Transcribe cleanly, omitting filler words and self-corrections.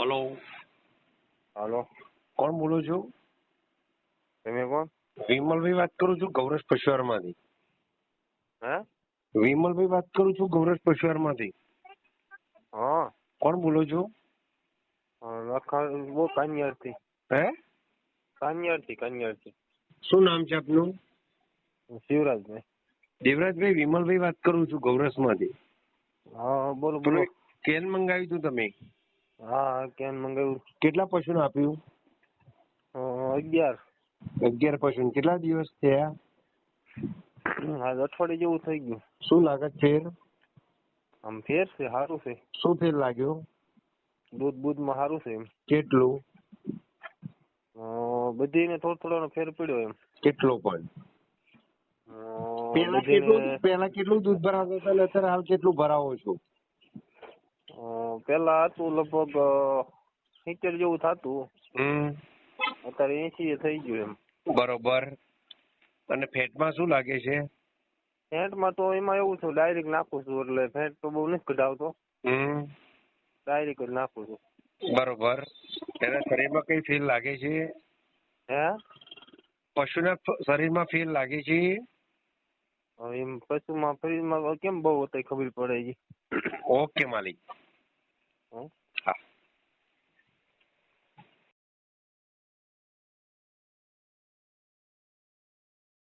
Hello, હાલો, કોણ બોલો છો? તમે કોણ? વિમલભાઈ વાત કરું છું ગૌરસ પશુઆહારમાંથી. હે? વિમલભાઈ વાત કરું છું ગૌરસ પશુઆહારમાંથી. હા, કોણ બોલો છો? બહુ કાન્યારથી. હે? કાન્યારથી. શું નામ છે આપનું? શિવરાજભાઈ. દેવરાજભાઈ, વિમલભાઈ વાત કરું છું ગૌરસમાંથી. હા, બોલો પેલો બોલો. કેન મંગાવ્યું હતું તમે? હા, કેન મંગાવ્યું. કેટલા પશુને આપ્યું? 11. 11 પશુને. કેટલા દિવસ થયા? આજ અઠવાડિયું જેવું થઈ ગયું. શું લાગે ફેર? આમ ફેર છે, સારું છે. શું ફેર લાગ્યો? દૂધમાં સારું છે એમ. કેટલું? બધીને થોડો ફેર પડ્યો એમ. કેટલો પણ? બધીને પેલા કેટલું દૂધ ભરાવતા હતા અને અત્યારે હાલ કેટલું ભરાવો છો? પેલા હતું લગભગ 70 જેવું થતું. અત્યારે 80 થઈ ગયું એમ. બરોબર. અને ફેટમાં શું લાગે છે? ફેટમાં તો એમાં એવું છે, ડાયરેક્ટ નાખું છું એટલે ફેટ તો બહુ નથી કઢાવતો. ડાયરેક્ટ જ નાખું છું. બરોબર. એના શરીરમાં કઈ ફીલ લાગે છે? હે? પશુના શરીરમાં ફીલ લાગે છે? એમ પશુમાં ફરીમાં કેમ બહુ હતા ખબર પડે છે. ઓકે માલિક.